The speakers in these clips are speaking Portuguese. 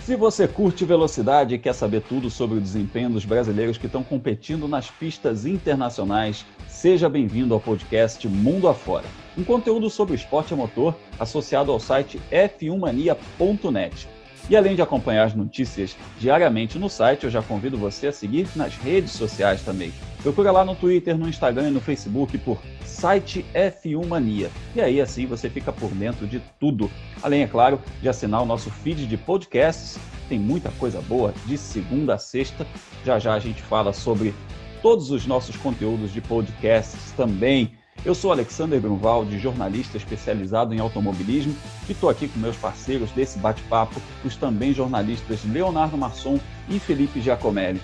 Se você curte velocidade e quer saber tudo sobre o desempenho dos brasileiros que estão competindo nas pistas internacionais, seja bem-vindo ao podcast Mundo Afora, um conteúdo sobre o esporte a motor associado ao site f1mania.net. E além de acompanhar as notícias diariamente no site, eu já convido você a seguir nas redes sociais também. Procura lá no Twitter, no Instagram e no Facebook por site F1 Mania. E aí assim você fica por dentro de tudo. Além, é claro, de assinar o nosso feed de podcasts. Tem muita coisa boa de segunda a sexta. Já já a gente fala sobre todos os nossos conteúdos de podcasts também. Eu sou Alexander Grunwald, jornalista especializado em automobilismo, e estou aqui com meus parceiros desse bate-papo, os também jornalistas Leonardo Masson e Felipe Giacomelli.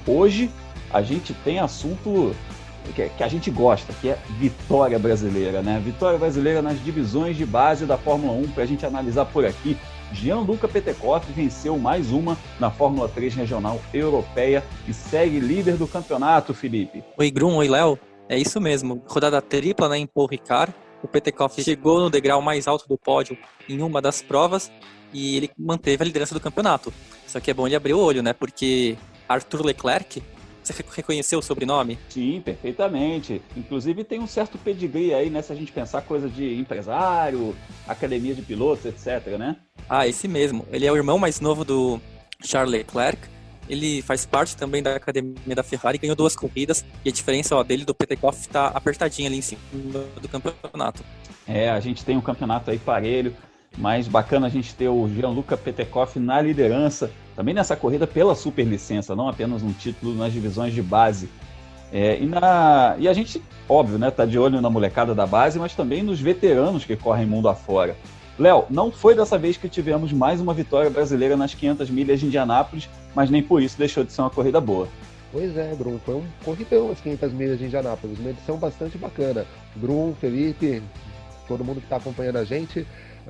Hoje a gente tem assunto que a gente gosta, que é vitória brasileira, né? Vitória brasileira nas divisões de base da Fórmula 1, para a gente analisar por aqui. Gianluca Petekoff venceu mais uma na Fórmula 3 Regional Europeia e segue líder do campeonato, Felipe. Oi, Grum, oi, Léo. É isso mesmo, rodada tripla, né, em Paul Ricard. O Petekoff chegou no degrau mais alto do pódio em uma das provas e ele manteve a liderança do campeonato. Só que é bom ele abrir o olho, né, porque Arthur Leclerc, você reconheceu o sobrenome? Sim, perfeitamente. Inclusive tem um certo pedigree aí, né, se a gente pensar coisa de empresário, academia de pilotos, etc, né? Ah, esse mesmo. Ele é o irmão mais novo do Charles Leclerc. Ele faz parte também da academia da Ferrari, ganhou 2 corridas, e a diferença dele do Petekoff está apertadinha ali em cima do campeonato. A gente tem um campeonato aí parelho, mas bacana a gente ter o Gianluca Petekoff na liderança, também nessa corrida pela superlicença, não apenas um título nas divisões de base. E a gente, óbvio, né, tá de olho na molecada da base, mas também nos veteranos que correm mundo afora. Léo, não foi dessa vez que tivemos mais uma vitória brasileira nas 500 milhas de Indianápolis, mas nem por isso deixou de ser uma corrida boa. Pois é, Grum, foi um corridão as 500 milhas de Indianápolis, uma edição bastante bacana. Grum, Felipe, todo mundo que está acompanhando a gente,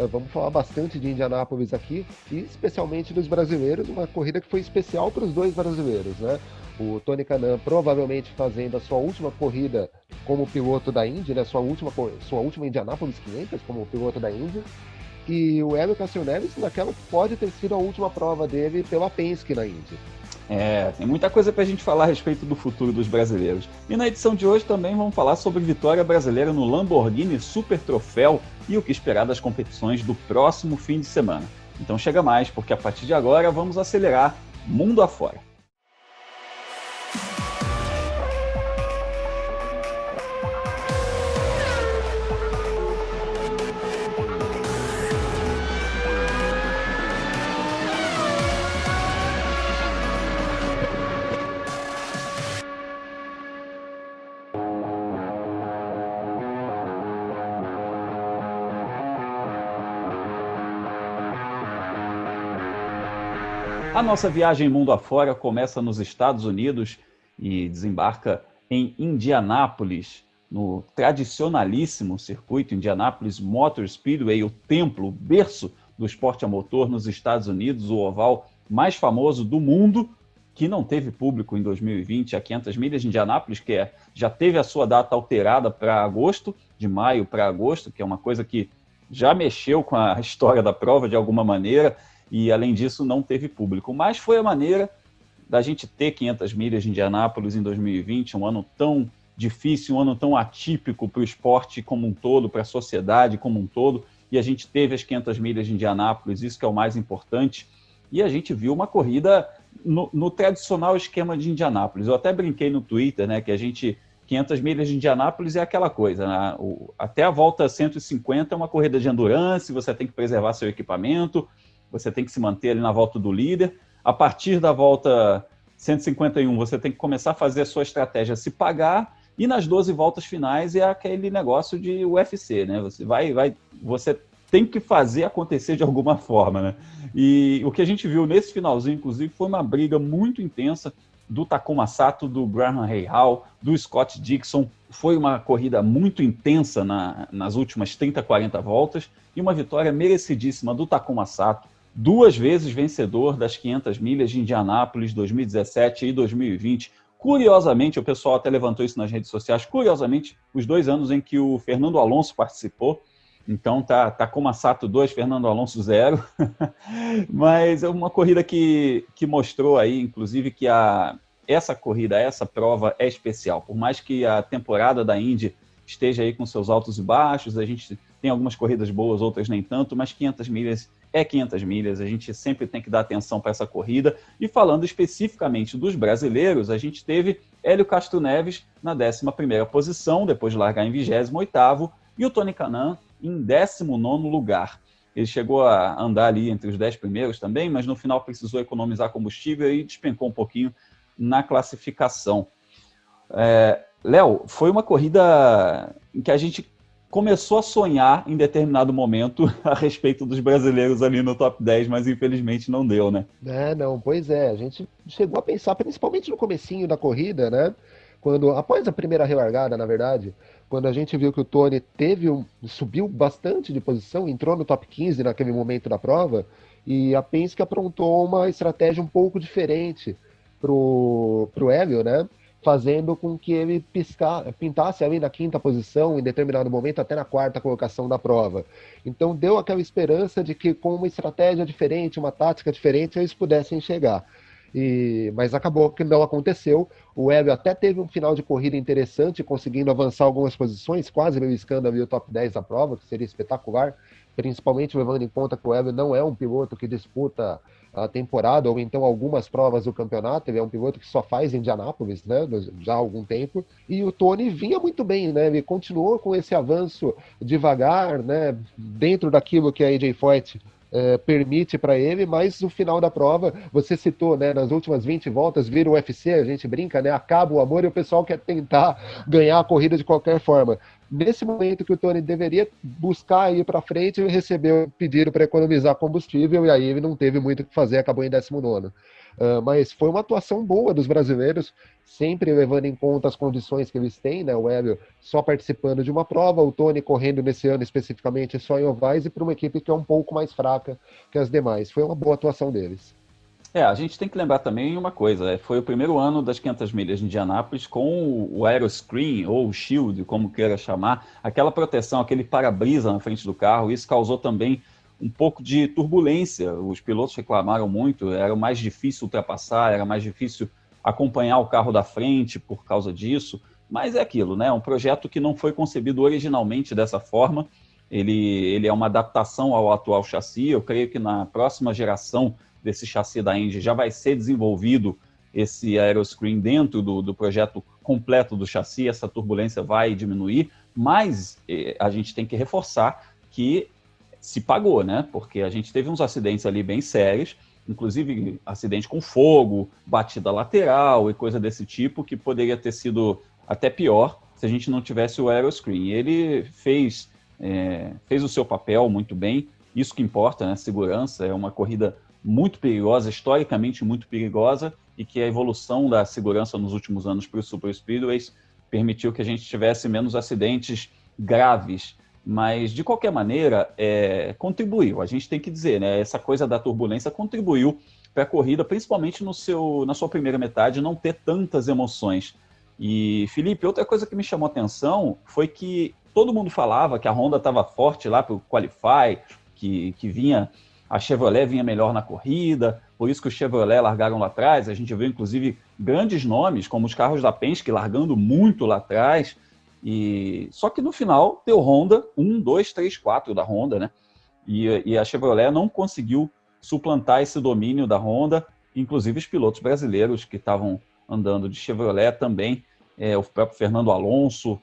vamos falar bastante de Indianápolis aqui, e especialmente dos brasileiros, uma corrida que foi especial para os dois brasileiros, né? O Tony Kanaan provavelmente fazendo a sua última corrida como piloto da Indy, né? Sua última Indianápolis 500 como piloto da Indy. E o Hélio Castroneves, naquela pode ter sido a última prova dele pela Penske na Indy. Tem muita coisa para a gente falar a respeito do futuro dos brasileiros. E na edição de hoje também vamos falar sobre vitória brasileira no Lamborghini Super Troféu e o que esperar das competições do próximo fim de semana. Então chega mais, porque a partir de agora vamos acelerar mundo afora. A nossa viagem mundo afora começa nos Estados Unidos e desembarca em Indianápolis, no tradicionalíssimo circuito Indianapolis Motor Speedway, o templo, o berço do esporte a motor nos Estados Unidos, o oval mais famoso do mundo, que não teve público em 2020, a 500 milhas de Indianápolis, que já teve a sua data alterada para agosto, de maio para agosto, que é uma coisa que já mexeu com a história da prova de alguma maneira, e além disso não teve público. Mas foi a maneira da gente ter 500 milhas de Indianápolis em 2020, um ano tão difícil, um ano tão atípico para o esporte como um todo, para a sociedade como um todo, e a gente teve as 500 milhas de Indianápolis, isso que é o mais importante, e a gente viu uma corrida no tradicional esquema de Indianápolis. Eu até brinquei no Twitter, né, que 500 milhas de Indianápolis é aquela coisa, né? Até a volta 150 é uma corrida de endurance, você tem que preservar seu equipamento, você tem que se manter ali na volta do líder. A partir da volta 151, você tem que começar a fazer a sua estratégia se pagar, e nas 12 voltas finais é aquele negócio de UFC, né? Você tem que fazer acontecer de alguma forma, né? E o que a gente viu nesse finalzinho, inclusive, foi uma briga muito intensa do Takuma Sato, do Graham Rahal, do Scott Dixon. Foi uma corrida muito intensa nas últimas 30, 40 voltas, e uma vitória merecidíssima do Takuma Sato, 2 vezes vencedor das 500 milhas de Indianápolis 2017 e 2020. Curiosamente, o pessoal até levantou isso nas redes sociais, curiosamente, os 2 anos em que o Fernando Alonso participou, Então tá Kuma Sato 2, Fernando Alonso 0. Mas é uma corrida que mostrou aí, inclusive, que essa corrida, essa prova é especial. Por mais que a temporada da Indy esteja aí com seus altos e baixos, a gente tem algumas corridas boas, outras nem tanto, mas 500 milhas é 500 milhas, a gente sempre tem que dar atenção para essa corrida. E falando especificamente dos brasileiros, a gente teve Hélio Castro Neves na 11ª posição, depois de largar em 28º, e o Tony Kanaan em 19º lugar. Ele chegou a andar ali entre os 10 primeiros também, mas no final precisou economizar combustível e despencou um pouquinho na classificação. Léo, foi uma corrida em que a gente começou a sonhar em determinado momento a respeito dos brasileiros ali no top 10, mas infelizmente não deu, né? Não, pois é, a gente chegou a pensar, principalmente no comecinho da corrida, né? Após a primeira relargada, na verdade, quando a gente viu que o Tony subiu bastante de posição, entrou no top 15 naquele momento da prova, e a Penske aprontou uma estratégia um pouco diferente pro Hélio, né? Fazendo com que ele pintasse ali na 5ª posição, em determinado momento, até na 4ª colocação da prova. Então deu aquela esperança de que com uma estratégia diferente, uma tática diferente, eles pudessem chegar. Mas acabou que não aconteceu. O Hélio até teve um final de corrida interessante, conseguindo avançar algumas posições, quase beliscando ali o top 10 da prova, que seria espetacular, principalmente levando em conta que o Hélio não é um piloto que disputa a temporada ou então algumas provas do campeonato. Ele é um piloto que só faz Indianápolis, né, já há algum tempo, e o Tony vinha muito bem, né, ele continuou com esse avanço devagar, né, dentro daquilo que a AJ Foyt permite para ele, mas no final da prova, você citou, né, nas últimas 20 voltas, vira o UFC, a gente brinca, né, acaba o amor e o pessoal quer tentar ganhar a corrida de qualquer forma. Nesse momento que o Tony deveria buscar ir para frente, ele recebeu pedido para economizar combustível e aí ele não teve muito o que fazer, acabou em 19º. Mas foi uma atuação boa dos brasileiros, sempre levando em conta as condições que eles têm, né? O Hélio só participando de uma prova, o Tony correndo nesse ano especificamente só em ovais e para uma equipe que é um pouco mais fraca que as demais. Foi uma boa atuação deles. A gente tem que lembrar também uma coisa, foi o primeiro ano das 500 milhas de Indianápolis com o Aeroscreen, ou o Shield, como queira chamar, aquela proteção, aquele para-brisa na frente do carro. Isso causou também um pouco de turbulência. Os pilotos reclamaram muito, era mais difícil ultrapassar, era mais difícil acompanhar o carro da frente por causa disso, mas é aquilo, né? Um projeto que não foi concebido originalmente dessa forma. Ele é uma adaptação ao atual chassi. Eu creio que na próxima geração desse chassi da Indy já vai ser desenvolvido esse aeroscreen dentro do projeto completo do chassi. Essa turbulência vai diminuir, mas a gente tem que reforçar que se pagou, né? Porque a gente teve uns acidentes ali bem sérios, inclusive acidente com fogo, batida lateral e coisa desse tipo, que poderia ter sido até pior se a gente não tivesse o aeroscreen. Ele fez o seu papel muito bem, isso que importa, né? Segurança. É uma corrida muito perigosa, historicamente muito perigosa, e que a evolução da segurança nos últimos anos para os Super Speedways permitiu que a gente tivesse menos acidentes graves. Mas, de qualquer maneira, contribuiu. A gente tem que dizer, né? Essa coisa da turbulência contribuiu para a corrida, principalmente na sua primeira metade, não ter tantas emoções. E, Felipe, outra coisa que me chamou a atenção foi que todo mundo falava que a Honda estava forte lá para o Qualify, que a Chevrolet vinha melhor na corrida, por isso que os Chevrolet largaram lá atrás. A gente viu, inclusive, grandes nomes, como os carros da Penske, largando muito lá atrás. Só que no final deu Honda, 1, 2, 3, 4 da Honda, né? E a Chevrolet não conseguiu suplantar esse domínio da Honda, inclusive os pilotos brasileiros que estavam andando de Chevrolet também, o próprio Fernando Alonso.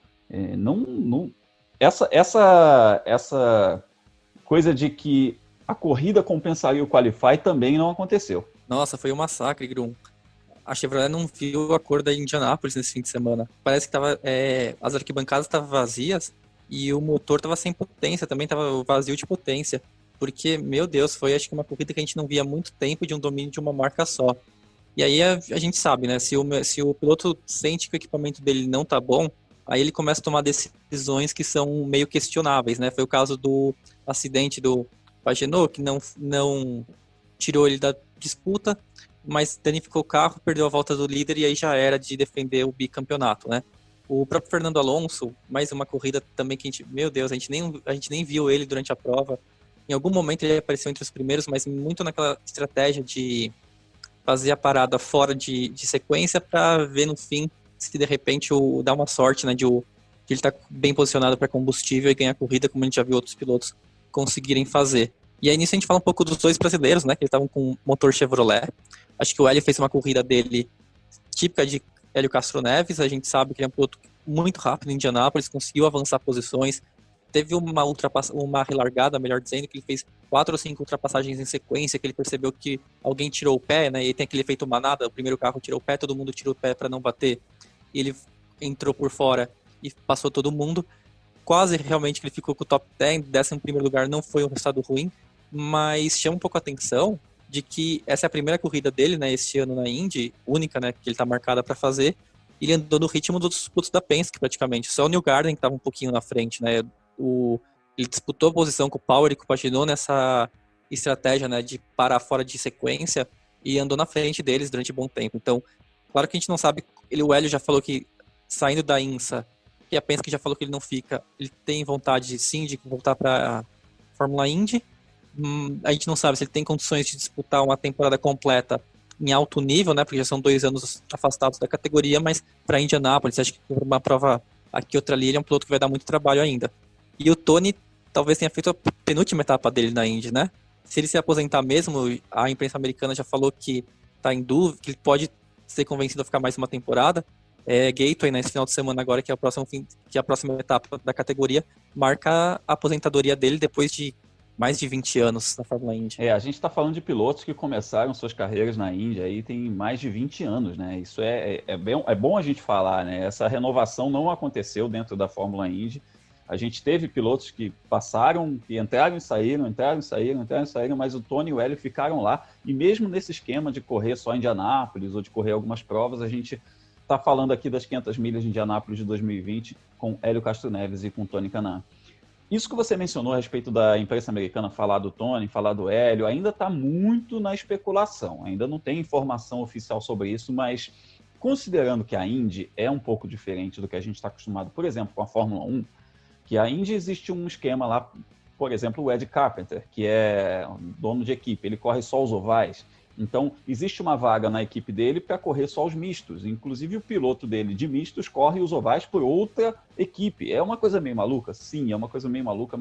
Essa coisa de que a corrida compensaria o Qualify também não aconteceu. Nossa, foi um massacre, Grum. A Chevrolet não viu a cor da Indianápolis nesse fim de semana. Parece que as arquibancadas estavam vazias e o motor estava sem potência, também estava vazio de potência. Porque, meu Deus, foi acho que uma corrida que a gente não via há muito tempo de um domínio de uma marca só. E aí a gente sabe, né? Se o piloto sente que o equipamento dele não tá bom, aí ele começa a tomar decisões que são meio questionáveis, né? Foi o caso do acidente do Pagenaud, que não tirou ele da disputa, mas danificou o carro, perdeu a volta do líder e aí já era de defender o bicampeonato, né? O próprio Fernando Alonso, mais uma corrida também que meu Deus, a gente nem viu ele durante a prova. Em algum momento ele apareceu entre os primeiros, mas muito naquela estratégia de fazer a parada fora de sequência para ver no fim se de repente dá uma sorte, né, de ele estar bem posicionado para combustível e ganhar a corrida, como a gente já viu outros pilotos conseguirem fazer. E aí nisso a gente fala um pouco dos dois brasileiros, né, que eles estavam com motor Chevrolet. Acho que o Hélio fez uma corrida dele típica de Hélio Castro Neves. A gente sabe que ele é um piloto muito rápido em Indianápolis, conseguiu avançar posições, teve uma relargada, melhor dizendo, que ele fez 4 ou 5 ultrapassagens em sequência, que ele percebeu que alguém tirou o pé, né, e tem aquele efeito manada, o primeiro carro tirou o pé, todo mundo tirou o pé para não bater, e ele entrou por fora e passou todo mundo. Quase realmente que ele ficou com o top 10, 11º lugar, não foi um resultado ruim, mas chama um pouco a atenção de que essa é a primeira corrida dele, né, este ano na Indy, única, né, que ele está marcada para fazer. Ele andou no ritmo dos pilotos da Penske, praticamente. Só o Newgarden que estava um pouquinho na frente, né? Ele disputou a posição com o Power e compaginou nessa estratégia, né, de parar fora de sequência e andou na frente deles durante um bom tempo. Então, claro que a gente não sabe. O Hélio já falou que saindo da INSA, que a Penske já falou que ele não fica, ele tem vontade, sim, de voltar para a Fórmula Indy. A gente não sabe se ele tem condições de disputar uma temporada completa em alto nível, né? Porque já são 2 anos afastados da categoria, mas para Indianápolis, acho que por uma prova aqui outra ali, ele é um piloto que vai dar muito trabalho ainda. E o Tony talvez tenha feito a penúltima etapa dele na Indy, né? Se ele se aposentar mesmo, a imprensa americana já falou que está em dúvida, que ele pode ser convencido a ficar mais uma temporada. Gateway, nesse final de semana agora, que é a próxima etapa da categoria, marca a aposentadoria dele depois de mais de 20 anos na Fórmula Indy. A gente está falando de pilotos que começaram suas carreiras na Índia aí tem mais de 20 anos, né? Isso é bom a gente falar, né? Essa renovação não aconteceu dentro da Fórmula Indy. A gente teve pilotos que passaram, que entraram e saíram, mas o Tony e o Hélio ficaram lá. E mesmo nesse esquema de correr só em Indianápolis ou de correr algumas provas, a gente está falando aqui das 500 milhas de Indianápolis de 2020 com Hélio Castro Neves e com Tony Kanaan. Isso que você mencionou a respeito da imprensa americana falar do Tony, falar do Hélio, ainda está muito na especulação, ainda não tem informação oficial sobre isso, mas considerando que a Indy é um pouco diferente do que a gente está acostumado, por exemplo, com a Fórmula 1, que a Indy existe um esquema lá, por exemplo, o Ed Carpenter, que é dono de equipe, ele corre só os ovais. Então, existe uma vaga na equipe dele para correr só os mistos. Inclusive, o piloto dele de mistos corre os ovais por outra equipe. É uma coisa meio maluca? Sim, é uma coisa meio maluca,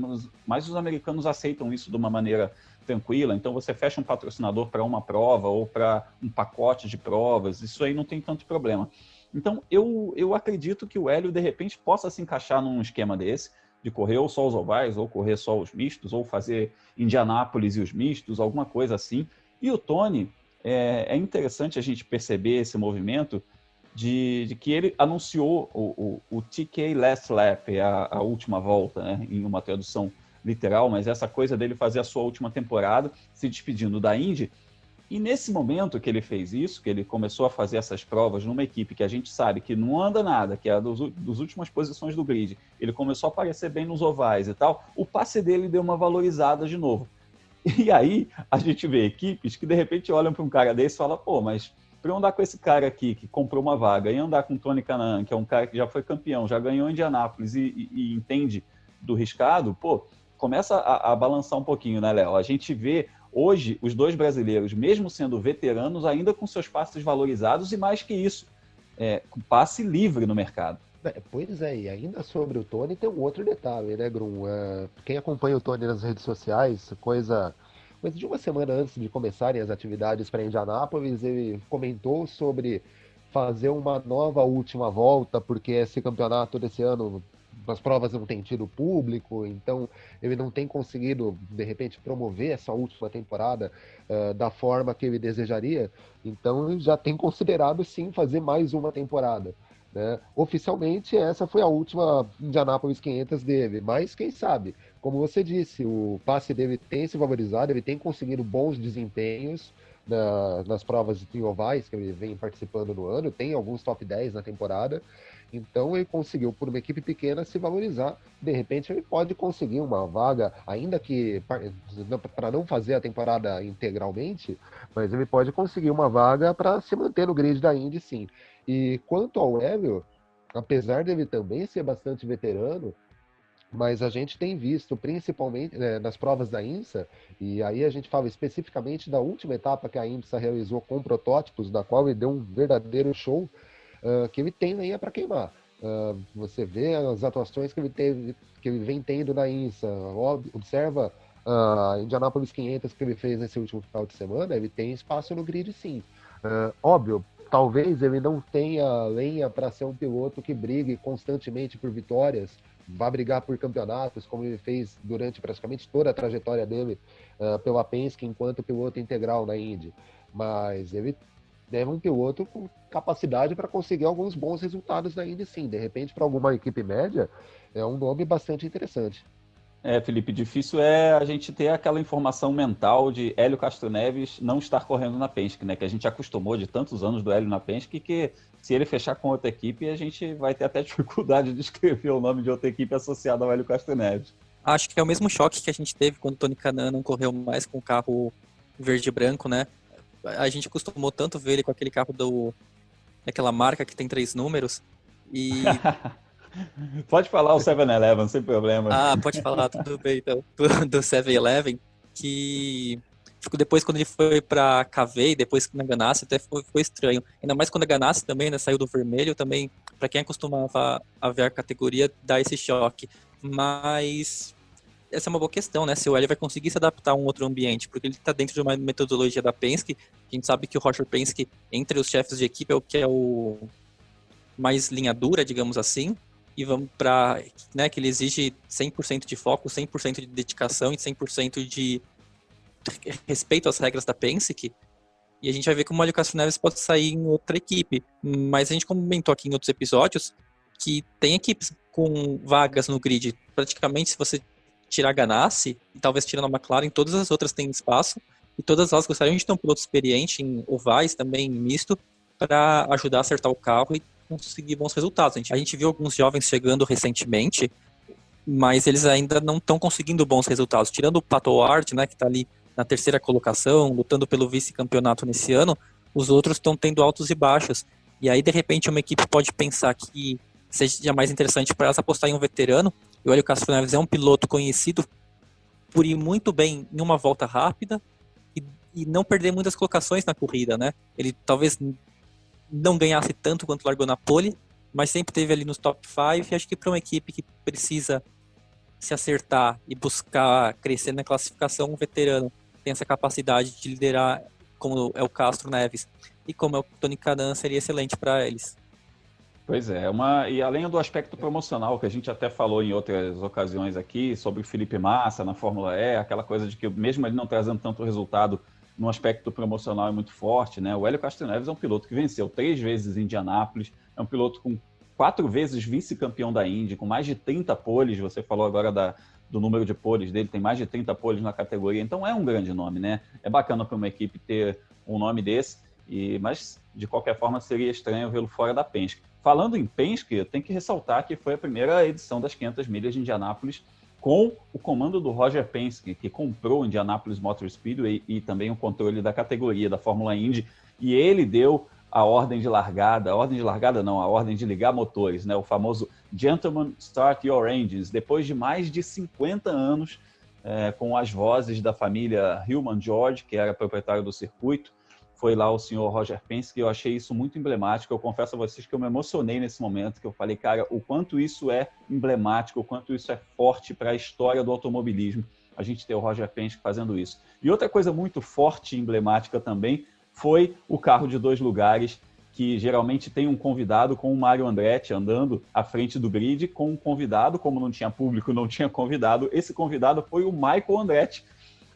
mas os americanos aceitam isso de uma maneira tranquila. Então, você fecha um patrocinador para uma prova ou para um pacote de provas. Isso aí não tem tanto problema. Então, eu acredito que o Hélio, de repente, possa se encaixar num esquema desse, de correr ou só os ovais, ou correr só os mistos, ou fazer Indianápolis e os mistos, alguma coisa assim. E o Tony, é interessante a gente perceber esse movimento de que ele anunciou o TK Last Lap, a última volta, né, em uma tradução literal, mas essa coisa dele fazer a sua última temporada, se despedindo da Indy. E nesse momento que ele fez isso, que ele começou a fazer essas provas numa equipe que a gente sabe que não anda nada, que é dos últimas posições do grid, ele começou a aparecer bem nos ovais e tal, o passe dele deu uma valorizada de novo. E aí a gente vê equipes que de repente olham para um cara desse e falam, pô, mas para eu andar com esse cara aqui que comprou uma vaga e andar com o Tony Kanaan, que é um cara que já foi campeão, já ganhou em Indianápolis e entende do riscado, pô, começa a balançar um pouquinho, né, Léo? A gente vê hoje os dois brasileiros, mesmo sendo veteranos, ainda com seus passes valorizados e mais que isso, com passe livre no mercado. Pois é, e ainda sobre o Tony tem um outro detalhe, né, Grum? Quem acompanha o Tony nas redes sociais, coisa de uma semana antes de começarem as atividades para Indianápolis, ele comentou sobre fazer uma nova última volta, porque esse campeonato desse ano, as provas não têm tido público, então ele não tem conseguido, de repente, promover essa última temporada da forma que ele desejaria, então ele já tem considerado, sim, fazer mais uma temporada. Né? Oficialmente, essa foi a última Indianápolis 500 dele, mas quem sabe, como você disse, o passe dele tem se valorizado, ele tem conseguido bons desempenhos nas provas de ovais que ele vem participando no ano, tem alguns top 10 na temporada, então ele conseguiu, por uma equipe pequena, se valorizar. De repente ele pode conseguir uma vaga, ainda que para não fazer a temporada integralmente, mas ele pode conseguir uma vaga para se manter no grid da Indy, sim. E quanto ao Hélio, apesar dele também ser bastante veterano, mas a gente tem visto, principalmente nas provas da IMSA, e aí a gente fala especificamente da última etapa que a IMSA realizou com protótipos, da qual ele deu um verdadeiro show, que ele tem lenha para queimar. Você vê as atuações que ele teve, que ele vem tendo na IMSA, observa a Indianapolis 500 que ele fez nesse último final de semana, ele tem espaço no grid sim. Óbvio, talvez ele não tenha lenha para ser um piloto que brigue constantemente por vitórias, vá brigar por campeonatos, como ele fez durante praticamente toda a trajetória dele pela Penske enquanto piloto integral na Indy. Mas ele é um piloto com capacidade para conseguir alguns bons resultados na Indy, sim. De repente, para alguma equipe média, é um nome bastante interessante. Felipe, difícil é a gente ter aquela informação mental de Hélio Castro Neves não estar correndo na Penske, né? Que a gente acostumou de tantos anos do Hélio na Penske que se ele fechar com outra equipe, a gente vai ter até dificuldade de escrever o nome de outra equipe associada ao Hélio Castro Neves. Acho que é o mesmo choque que a gente teve quando o Tony Kanaan não correu mais com o carro verde e branco, né? A gente acostumou tanto ver ele com aquele carro daquela marca que tem 3 números. E. Pode falar o 7-Eleven, sem problema. Pode falar, tudo bem, então. Do 7-Eleven, que depois quando ele foi pra KV, depois na Ganassi, até ficou estranho. Ainda mais quando a Ganassi também, né, saiu do vermelho, também, pra quem acostumava a ver a categoria, dá esse choque. Mas essa é uma boa questão, né? Se o Hélio vai conseguir se adaptar a um outro ambiente, porque ele está dentro de uma metodologia da Penske. A gente sabe que o Roger Penske, entre os chefes de equipe, é o que é o mais linha dura, digamos assim. E vamos para, né, que ele exige 100% de foco, 100% de dedicação e 100% de respeito às regras da Penske. E a gente vai ver como o Hélio Castro Neves pode sair em outra equipe. Mas a gente comentou aqui em outros episódios que tem equipes com vagas no grid. Praticamente, se você tirar a Ganassi, e talvez tirando a McLaren, todas as outras têm espaço, e todas elas gostariam de ter um piloto experiente em ovais, também em misto, para ajudar a acertar o carro e conseguir bons resultados. A gente viu alguns jovens chegando recentemente, mas eles ainda não estão conseguindo bons resultados. Tirando o Pato Ward, né, que está ali na terceira colocação, lutando pelo vice-campeonato nesse ano, os outros estão tendo altos e baixos. E aí, de repente, uma equipe pode pensar que seja mais interessante para elas apostar em um veterano. E o Hélio Castro Neves é um piloto conhecido por ir muito bem em uma volta rápida e não perder muitas colocações na corrida, né? Ele talvez não ganhasse tanto quanto largou na pole, mas sempre teve ali nos top 5, e acho que para uma equipe que precisa se acertar e buscar crescer na classificação, um veterano tem essa capacidade de liderar, como é o Castro Neves e como é o Tony Kanaan, seria excelente para eles. Pois é, e além do aspecto promocional, que a gente até falou em outras ocasiões aqui, sobre o Felipe Massa na Fórmula E, aquela coisa de que mesmo ele não trazendo tanto resultado, no aspecto promocional é muito forte, né? O Hélio Castro Neves é um piloto que venceu 3 vezes em Indianápolis, é um piloto com 4 vezes vice-campeão da Indy, com mais de 30 poles, você falou agora do número de poles dele, tem mais de 30 poles na categoria, então é um grande nome, né? É bacana para uma equipe ter um nome desse, mas de qualquer forma seria estranho vê-lo fora da Penske. Falando em Penske, tem que ressaltar que foi a primeira edição das 500 milhas de Indianápolis com o comando do Roger Penske, que comprou o Indianapolis Motor Speedway e também o controle da categoria da Fórmula Indy, e ele deu a ordem de largada, a ordem de ligar motores, né? O famoso Gentlemen, Start Your Engines, depois de mais de 50 anos com as vozes da família Hillman George, que era proprietário do circuito. Foi lá o senhor Roger Penske, eu achei isso muito emblemático. Eu confesso a vocês que eu me emocionei nesse momento, que eu falei, cara, o quanto isso é emblemático, o quanto isso é forte para a história do automobilismo, a gente ter o Roger Penske fazendo isso. E outra coisa muito forte e emblemática também foi o carro de 2 lugares, que geralmente tem um convidado com o Mario Andretti andando à frente do grid, com um convidado, como não tinha público, não tinha convidado, esse convidado foi o Michael Andretti,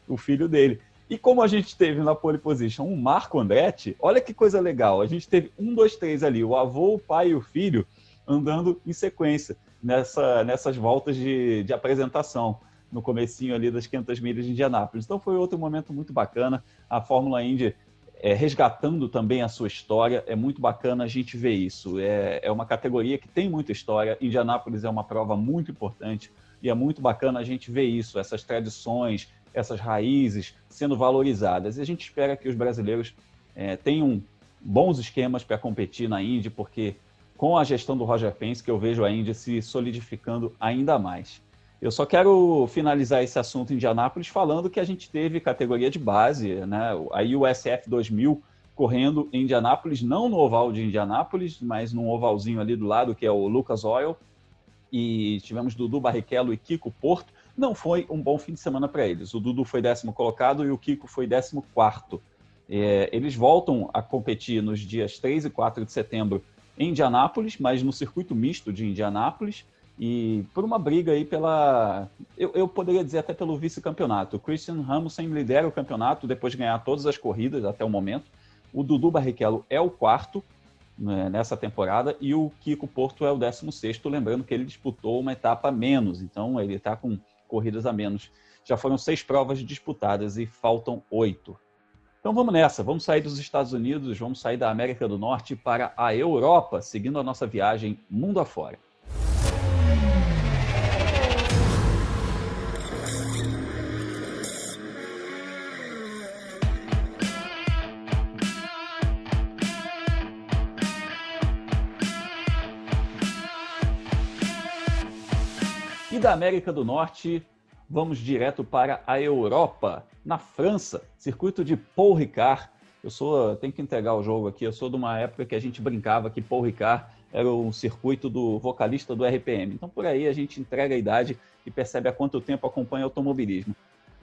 o filho dele. E como a gente teve na pole position um Marco Andretti, olha que coisa legal, a gente teve 1, 2, 3 ali, o avô, o pai e o filho andando em sequência nessas voltas de apresentação, no comecinho ali das 500 milhas de Indianápolis. Então foi outro momento muito bacana, a Fórmula Indy resgatando também a sua história, é muito bacana a gente ver isso, é uma categoria que tem muita história, Indianápolis é uma prova muito importante, e é muito bacana a gente ver isso, essas tradições, essas raízes sendo valorizadas. E a gente espera que os brasileiros tenham bons esquemas para competir na Indy, porque com a gestão do Roger Penske, eu vejo a Indy se solidificando ainda mais. Eu só quero finalizar esse assunto em Indianápolis falando que a gente teve categoria de base, né? A USF 2000 correndo em Indianápolis, não no oval de Indianápolis, mas num ovalzinho ali do lado, que é o Lucas Oil, e tivemos Dudu Barrichello e Kiko Porto. Não foi um bom fim de semana para eles. O Dudu foi 10º colocado e o Kiko foi 14º. Eles voltam a competir nos dias 3 e 4 de setembro em Indianápolis, mas no circuito misto de Indianápolis, e por uma briga aí pela... Eu poderia dizer até pelo vice-campeonato. O Christian Rasmussen lidera o campeonato depois de ganhar todas as corridas até o momento. O Dudu Barrichello é o 4º, né, nessa temporada, e o Kiko Porto é o 16º, lembrando que ele disputou uma etapa a menos, então ele está com corridas a menos. Já foram 6 provas disputadas e faltam 8. Então vamos nessa, vamos sair dos Estados Unidos, vamos sair da América do Norte para a Europa, seguindo a nossa viagem mundo afora. E da América do Norte, vamos direto para a Europa, na França, circuito de Paul Ricard. Tenho que entregar o jogo aqui, eu sou de uma época que a gente brincava que Paul Ricard era o circuito do vocalista do RPM. Então por aí a gente entrega a idade e percebe há quanto tempo acompanha automobilismo.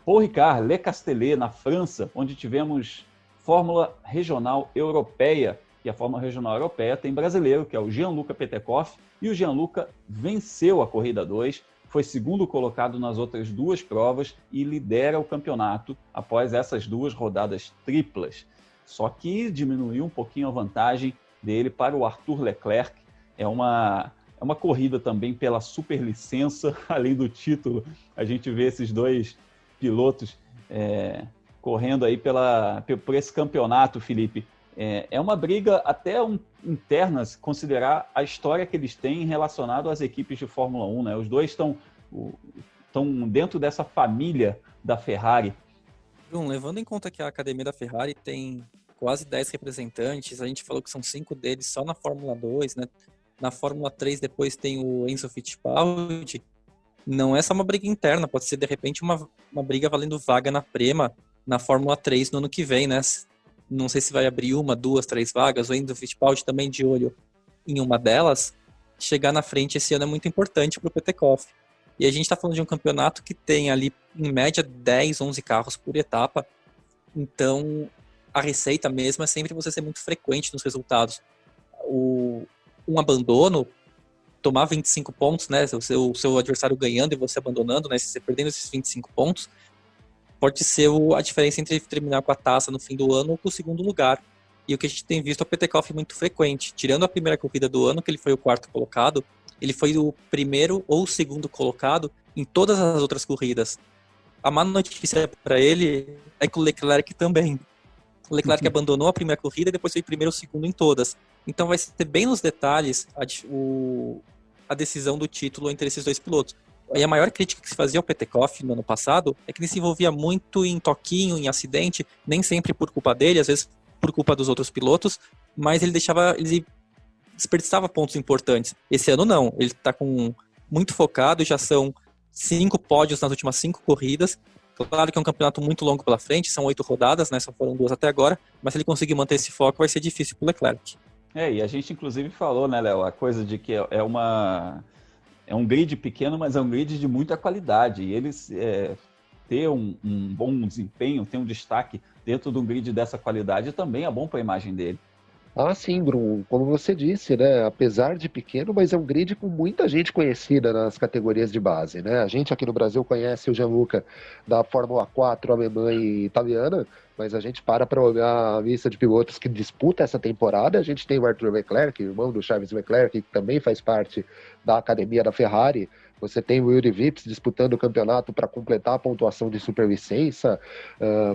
Paul Ricard, Le Castellet, na França, onde tivemos Fórmula Regional Europeia. E a Fórmula Regional Europeia tem brasileiro, que é o Gianluca Petekoff, e o Gianluca venceu a corrida 2, foi 2º colocado nas outras 2 provas e lidera o campeonato após essas 2 rodadas triplas. Só que diminuiu um pouquinho a vantagem dele para o Arthur Leclerc. É uma corrida também pela superlicença, além do título. A gente vê esses 2 pilotos correndo aí por esse campeonato, Felipe. É uma briga até interna, se considerar a história que eles têm relacionado às equipes de Fórmula 1, né? Os dois estão dentro dessa família da Ferrari. Bruno, levando em conta que a academia da Ferrari tem quase 10 representantes, a gente falou que são 5 deles só na Fórmula 2, né? Na Fórmula 3 depois tem o Enzo Fittipaldi. Não é só uma briga interna, pode ser de repente uma briga valendo vaga na Prema na Fórmula 3 no ano que vem, né? Não sei se vai abrir 1, 2, 3 vagas, o Enzo Fittipaldi também de olho em uma delas. Chegar na frente esse ano é muito importante para o Petekoff. E a gente está falando de um campeonato que tem ali, em média, 10, 11 carros por etapa. Então, a receita mesmo é sempre você ser muito frequente nos resultados. Um abandono, tomar 25 pontos, né? O seu adversário ganhando e você abandonando, né? Se você perdendo esses 25 pontos, pode ser a diferença entre terminar com a taça no fim do ano ou com o 2º lugar. E o que a gente tem visto é o Petekoff muito frequente. Tirando a primeira corrida do ano, que ele foi o 4º colocado, ele foi o 1º ou o 2º colocado em todas as outras corridas. A má notícia para ele é que o Leclerc também. O Leclerc abandonou a primeira corrida e depois foi 1º ou 2º em todas. Então vai ser bem nos detalhes a decisão do título entre esses 2 pilotos. E a maior crítica que se fazia ao Petekoff no ano passado é que ele se envolvia muito em toquinho, em acidente, nem sempre por culpa dele, às vezes por culpa dos outros pilotos, mas ele desperdiçava pontos importantes. Esse ano não, ele está muito focado, já são 5 pódios nas últimas 5 corridas. Claro que é um campeonato muito longo pela frente, são 8 rodadas, né? Só foram 2 até agora, mas se ele conseguir manter esse foco vai ser difícil para o Leclerc. E a gente inclusive falou, né, Léo, a coisa de que é um grid pequeno, mas é um grid de muita qualidade. E eles ter um bom desempenho, ter um destaque dentro de um grid dessa qualidade também é bom para a imagem dele. Ah, sim, Bruno, como você disse, né? Apesar de pequeno, mas é um grid com muita gente conhecida nas categorias de base, né? A gente aqui no Brasil conhece o Gianluca da Fórmula 4 alemã e italiana, mas a gente para olhar a lista de pilotos que disputa essa temporada. A gente tem o Arthur Leclerc, irmão do Charles Leclerc, que também faz parte da academia da Ferrari. Você tem o Yuri Vips disputando o campeonato para completar a pontuação de superlicença.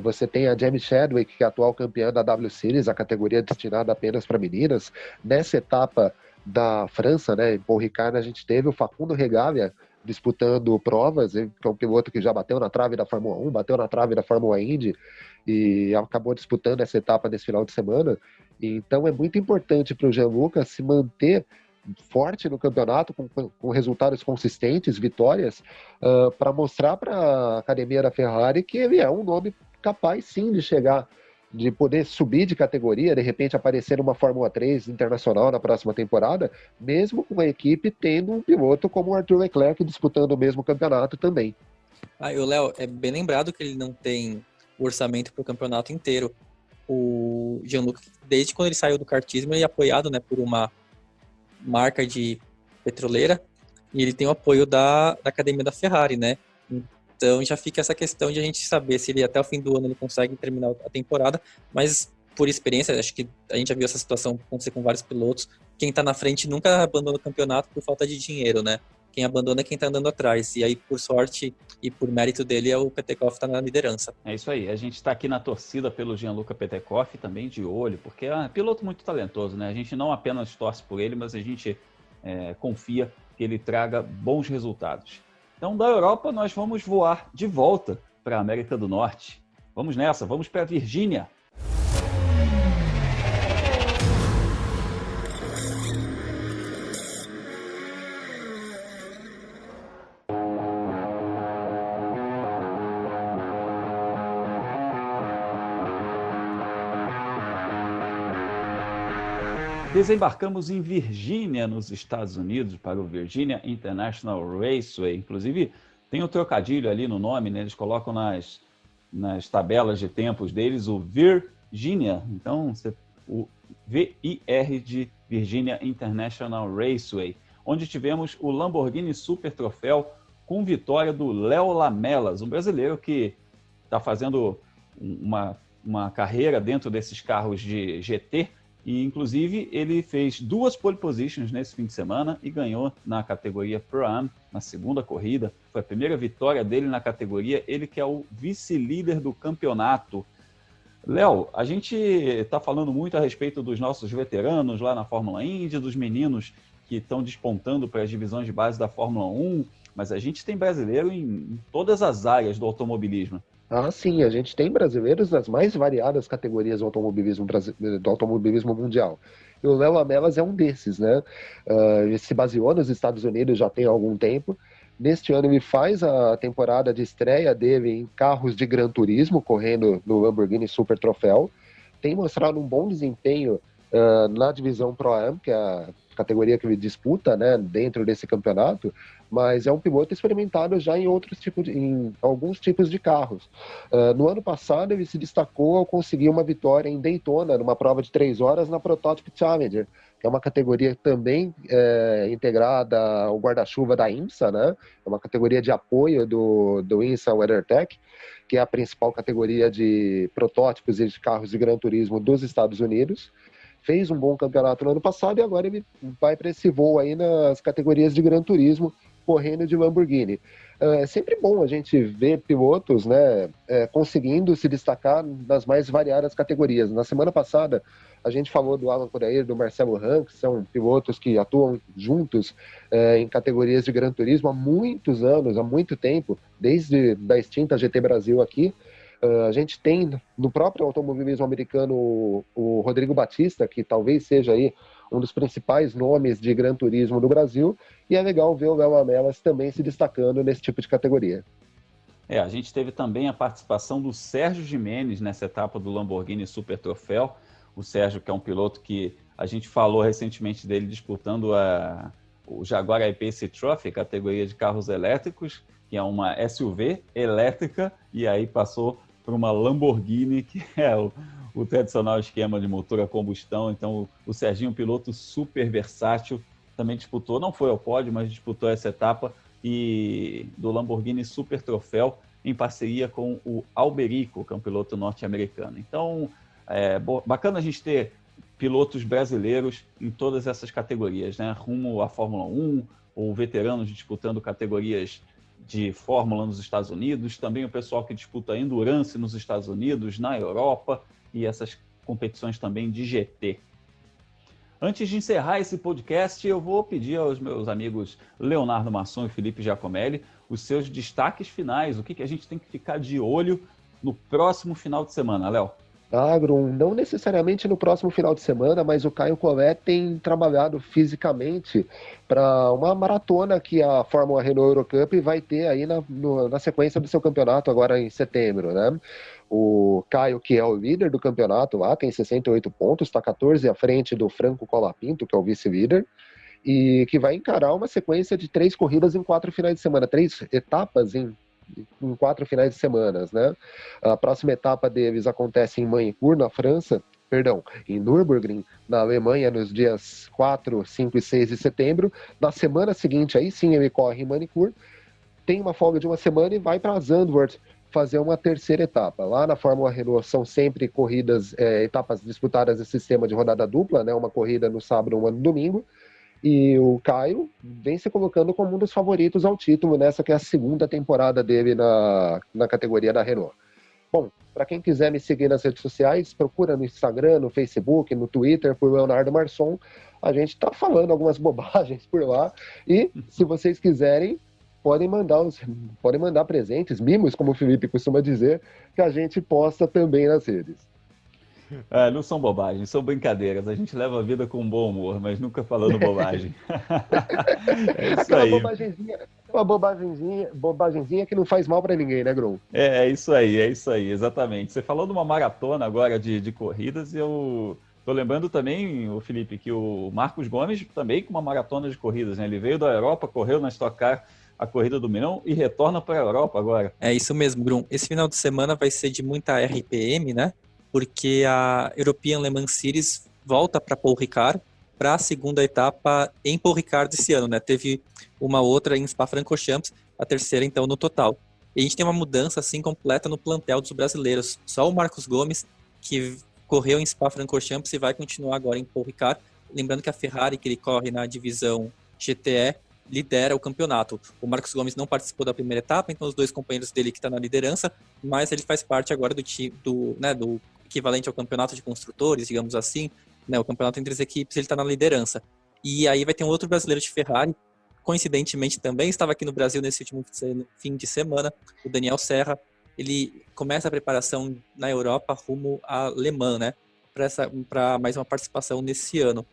Você tem a Jamie Chadwick, que é a atual campeã da W Series, a categoria destinada apenas para meninas. Nessa etapa da França, né, em Paul Ricard, a gente teve o Facundo Regalia disputando provas, que é um piloto que já bateu na trave da Fórmula 1, bateu na trave da Fórmula Indy e acabou disputando essa etapa nesse final de semana. Então é muito importante para o Gianluca se manter forte no campeonato, com resultados consistentes, vitórias, para mostrar para a academia da Ferrari que ele é um nome capaz sim de chegar, de poder subir de categoria, de repente aparecer numa Fórmula 3 internacional na próxima temporada, mesmo com a equipe tendo um piloto como o Arthur Leclerc disputando o mesmo campeonato também. E o Léo, é bem lembrado que ele não tem orçamento para o campeonato inteiro. O Jean-Luc, desde quando ele saiu do kartismo, ele é apoiado, né, por uma marca de petroleira, e ele tem o apoio da academia da Ferrari, né? Então já fica essa questão de a gente saber se ele até o fim do ano ele consegue terminar a temporada, mas por experiência, acho que a gente já viu essa situação acontecer com vários pilotos. Quem tá na frente nunca abandona o campeonato por falta de dinheiro, né? Quem abandona é quem tá andando atrás. E aí, por sorte e por mérito dele, é o Petekoff tá na liderança. É isso aí. A gente está aqui na torcida pelo Gianluca Petekoff, também de olho, porque é um piloto muito talentoso, né? A gente não apenas torce por ele, mas a gente confia que ele traga bons resultados. Então, da Europa, nós vamos voar de volta para a América do Norte. Vamos nessa, vamos para a Virgínia. Desembarcamos em Virgínia, nos Estados Unidos, para o Virginia International Raceway. Inclusive, tem um trocadilho ali no nome, né? Eles colocam nas tabelas de tempos deles o Virginia. Então, o VIR de Virginia International Raceway, onde tivemos o Lamborghini Super Troféu com vitória do Léo Lamelas, um brasileiro que está fazendo uma carreira dentro desses carros de GT. E, inclusive, ele fez 2 pole positions nesse fim de semana e ganhou na categoria Pro-Am, na segunda corrida. Foi a primeira vitória dele na categoria, ele que é o vice-líder do campeonato. Léo, a gente está falando muito a respeito dos nossos veteranos lá na Fórmula Indy, dos meninos que estão despontando para as divisões de base da Fórmula 1, mas a gente tem brasileiro em todas as áreas do automobilismo. Sim, a gente tem brasileiros das mais variadas categorias do automobilismo mundial. E o Léo Lamelas é um desses, né? Ele se baseou nos Estados Unidos já tem algum tempo. Neste ano ele faz a temporada de estreia dele em carros de Gran Turismo, correndo no Lamborghini Super Troféu. Tem mostrado um bom desempenho na divisão Pro-Am, que é a categoria que ele disputa, né, dentro desse campeonato, mas é um piloto experimentado já em alguns tipos de carros. No ano passado ele se destacou ao conseguir uma vitória em Daytona, numa prova de 3 horas na Prototype Challenger, que é uma categoria também integrada ao guarda-chuva da IMSA, né? É uma categoria de apoio do IMSA WeatherTech, que é a principal categoria de protótipos e de carros de Gran Turismo dos Estados Unidos. Fez um bom campeonato no ano passado e agora ele vai para esse voo aí nas categorias de Gran Turismo, correndo de Lamborghini. É sempre bom a gente ver pilotos, né, conseguindo se destacar nas mais variadas categorias. Na semana passada, a gente falou do Alan Corair, do Marcelo Rank, que são pilotos que atuam juntos em categorias de Gran Turismo há muitos anos, há muito tempo, desde da extinta GT Brasil aqui. A gente tem no próprio automobilismo americano o Rodrigo Batista, que talvez seja aí um dos principais nomes de Gran Turismo do Brasil, e é legal ver o Léo Lamelas também se destacando nesse tipo de categoria. A gente teve também a participação do Sérgio Gimenez nessa etapa do Lamborghini Super Troféu. O Sérgio, que é um piloto que a gente falou recentemente dele disputando o Jaguar I-Pace Trophy, categoria de carros elétricos, que é uma SUV elétrica, e aí passou para uma Lamborghini, que é o tradicional esquema de motor a combustão. Então, o Serginho, um piloto super versátil, também disputou, não foi ao pódio, mas disputou essa etapa e do Lamborghini Super Troféu em parceria com o Alberico, que é um piloto norte-americano. Então, bacana a gente ter pilotos brasileiros em todas essas categorias, né? Rumo à Fórmula 1, ou veteranos disputando categorias de Fórmula nos Estados Unidos, também o pessoal que disputa Endurance nos Estados Unidos, na Europa, e essas competições também de GT. Antes de encerrar esse podcast, eu vou pedir aos meus amigos Leonardo Masson e Felipe Giacomelli os seus destaques finais, o que a gente tem que ficar de olho no próximo final de semana, Léo? Agro, não necessariamente no próximo final de semana, mas o Caio Collet tem trabalhado fisicamente para uma maratona que a Fórmula Renault Eurocup vai ter aí na sequência do seu campeonato agora em setembro, né? O Caio, que é o líder do campeonato lá, tem 68 pontos, está 14 à frente do Franco Colapinto, que é o vice-líder, e que vai encarar uma sequência de 3 corridas em 4 finais de semana, 3 etapas em 4 finais de semana, né? A próxima etapa deles acontece em Magny-Cours, na França, perdão, em Nürburgring, na Alemanha, nos dias 4, 5 e 6 de setembro. Na semana seguinte, aí sim, ele corre em Magny-Cours, tem uma folga de uma semana e vai para Zandvoort fazer uma terceira etapa. Lá na Fórmula Renault são sempre corridas, etapas disputadas em sistema de rodada dupla, né? Uma corrida no sábado, uma no domingo. E o Caio vem se colocando como um dos favoritos ao título nessa que é a segunda temporada dele na categoria da Renault. Bom, para quem quiser me seguir nas redes sociais, procura no Instagram, no Facebook, no Twitter, por Leonardo Marçom. A gente está falando algumas bobagens por lá. E, se vocês quiserem, podem mandar presentes, mimos, como o Felipe costuma dizer, que a gente posta também nas redes. Não são bobagens, são brincadeiras. A gente leva a vida com bom humor, mas nunca falando bobagem. É isso aí. Uma bobagenzinha que não faz mal para ninguém, né, Grum? É isso aí, exatamente. Você falou de uma maratona agora de corridas, e eu tô lembrando também, o Felipe, que o Marcos Gomes também com uma maratona de corridas, né? Ele veio da Europa, correu na Stock Car a corrida do Milhão e retorna para a Europa agora. É isso mesmo, Grum. Esse final de semana vai ser de muita RPM, né? Porque a European Le Mans Series volta para Paul Ricard para a segunda etapa em Paul Ricard esse ano, né? Teve uma outra em Spa-Francorchamps, a terceira então no total. E a gente tem uma mudança assim completa no plantel dos brasileiros. Só o Marcos Gomes, que correu em Spa-Francorchamps e vai continuar agora em Paul Ricard. Lembrando que a Ferrari, que ele corre na divisão GTE, lidera o campeonato. O Marcos Gomes não participou da primeira etapa, então os dois companheiros dele que estão na liderança, mas ele faz parte agora do time do equivalente ao campeonato de construtores, digamos assim, né, o campeonato entre as equipes, ele está na liderança. E aí vai ter um outro brasileiro de Ferrari, coincidentemente também estava aqui no Brasil nesse último fim de semana, o Daniel Serra. Ele começa a preparação na Europa rumo a Le Mans, né, para mais uma participação nesse ano.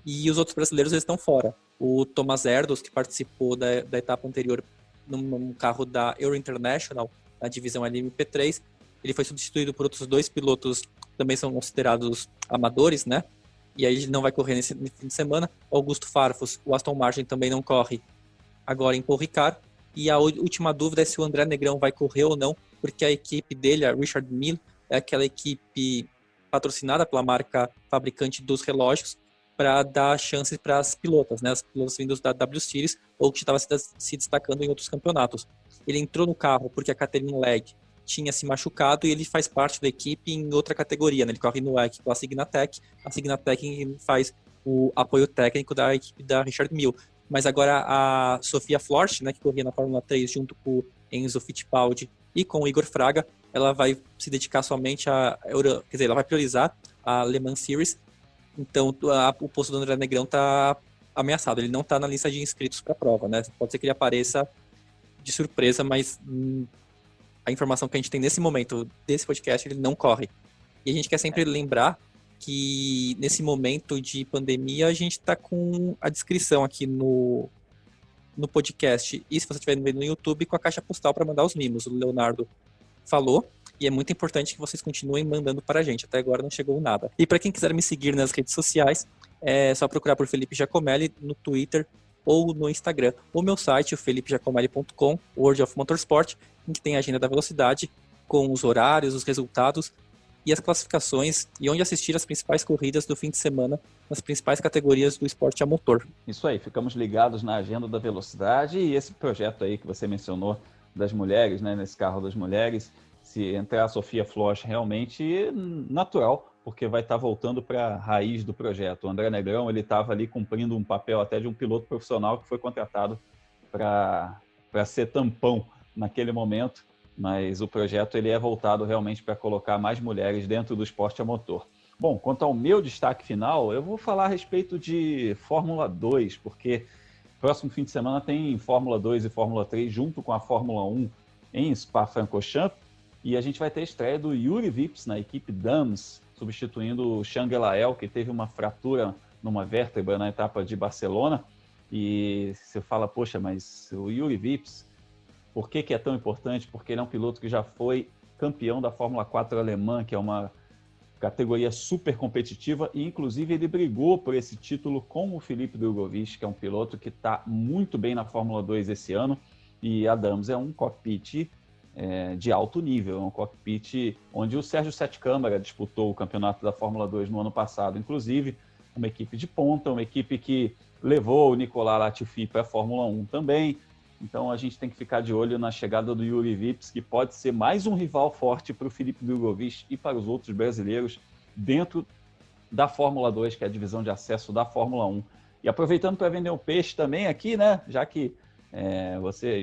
E os outros brasileiros eles estão fora. O Thomas Erdos, que participou da etapa anterior num carro da Euro International, na divisão LMP3, ele foi substituído por outros 2 pilotos que também são considerados amadores, né? E aí ele não vai correr nesse fim de semana. Augusto Farfus, o Aston Martin, também não corre agora em Paul Ricard. E a última dúvida é se o André Negrão vai correr ou não, porque a equipe dele, a Richard Mille, é aquela equipe patrocinada pela marca fabricante dos relógios, para dar chances para as pilotas, né? As pilotas vindas da W Series ou que estavam se destacando em outros campeonatos. Ele entrou no carro porque a Catherine Legge tinha se machucado e ele faz parte da equipe em outra categoria, né? Ele corre no WEC pela Signatec, a Signatec faz o apoio técnico da equipe da Richard Mille. Mas agora a Sofia Florsch, né, que corria na Fórmula 3 junto com o Enzo Fittipaldi e com o Igor Fraga, ela vai se dedicar somente ela vai priorizar a Le Mans Series. Então, o posto do André Negrão está ameaçado. Ele não está na lista de inscritos para a prova, né? Pode ser que ele apareça de surpresa, mas a informação que a gente tem nesse momento desse podcast, ele não corre. E a gente quer sempre lembrar que nesse momento de pandemia, a gente está com a descrição aqui no podcast. E se você estiver vendo no YouTube, com a caixa postal para mandar os mimos. O Leonardo falou. E é muito importante que vocês continuem mandando para a gente. Até agora não chegou nada. E para quem quiser me seguir nas redes sociais, é só procurar por Felipe Giacomelli no Twitter ou no Instagram. O meu site, o felipegiacomelli.com, World of Motorsport, em que tem a agenda da velocidade, com os horários, os resultados e as classificações, e onde assistir as principais corridas do fim de semana nas principais categorias do esporte a motor. Isso aí, ficamos ligados na agenda da velocidade e esse projeto aí que você mencionou das mulheres, né, nesse carro das mulheres. Se entrar a Sofia Florsch, realmente natural, porque vai estar voltando para a raiz do projeto. O André Negrão, ele estava ali cumprindo um papel até de um piloto profissional que foi contratado para ser tampão naquele momento, mas o projeto ele é voltado realmente para colocar mais mulheres dentro do esporte a motor. Bom, quanto ao meu destaque final, eu vou falar a respeito de Fórmula 2, porque próximo fim de semana tem Fórmula 2 e Fórmula 3 junto com a Fórmula 1 em Spa-Francorchamps. E a gente vai ter a estreia do Yuri Vips na equipe Dames, substituindo o Shang Elael, que teve uma fratura numa vértebra na etapa de Barcelona. E você fala, poxa, mas o Yuri Vips, por que é tão importante? Porque ele é um piloto que já foi campeão da Fórmula 4 alemã, que é uma categoria super competitiva, e inclusive ele brigou por esse título com o Filipe Drugovich, que é um piloto que está muito bem na Fórmula 2 esse ano, e a Dames é um cockpit de alto nível, um cockpit onde o Sérgio Sete Câmara disputou o campeonato da Fórmula 2 no ano passado, inclusive, uma equipe de ponta, uma equipe que levou o Nicolas Latifi para a Fórmula 1 também. Então a gente tem que ficar de olho na chegada do Yuri Vips, que pode ser mais um rival forte para o Filipe Drugovich e para os outros brasileiros dentro da Fórmula 2, que é a divisão de acesso da Fórmula 1. E aproveitando para vender um peixe também aqui, né? Já que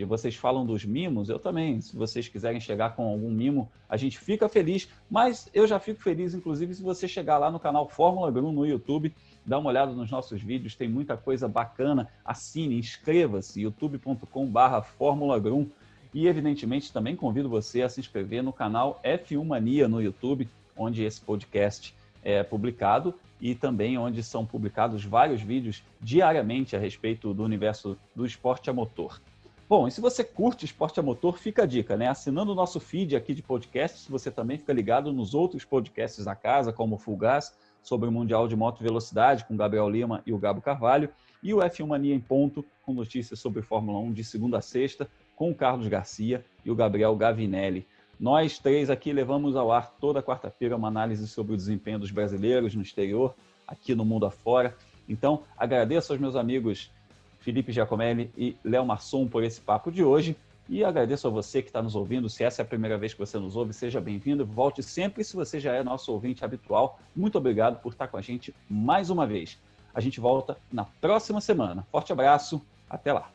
vocês falam dos mimos, eu também, se vocês quiserem chegar com algum mimo, a gente fica feliz, mas eu já fico feliz, inclusive, se você chegar lá no canal Fórmula Grum no YouTube, dá uma olhada nos nossos vídeos, tem muita coisa bacana, assine, inscreva-se, youtube.com/Fórmula Grum, e evidentemente também convido você a se inscrever no canal F1 Mania no YouTube, onde esse podcast é publicado e também onde são publicados vários vídeos diariamente a respeito do universo do esporte a motor. Bom, e se você curte esporte a motor, fica a dica, né? Assinando o nosso feed aqui de podcasts, você também fica ligado nos outros podcasts da casa, como o Full Gas, sobre o Mundial de Moto Velocidade, com o Gabriel Lima e o Gabo Carvalho, e o F1 Mania em Ponto, com notícias sobre Fórmula 1 de segunda a sexta, com o Carlos Garcia e o Gabriel Gavinelli. Nós três aqui levamos ao ar toda quarta-feira uma análise sobre o desempenho dos brasileiros no exterior, aqui no mundo afora. Então, agradeço aos meus amigos Felipe Giacomelli e Léo Masson por esse papo de hoje. E agradeço a você que está nos ouvindo. Se essa é a primeira vez que você nos ouve, seja bem-vindo. Volte sempre se você já é nosso ouvinte habitual. Muito obrigado por estar com a gente mais uma vez. A gente volta na próxima semana. Forte abraço, até lá.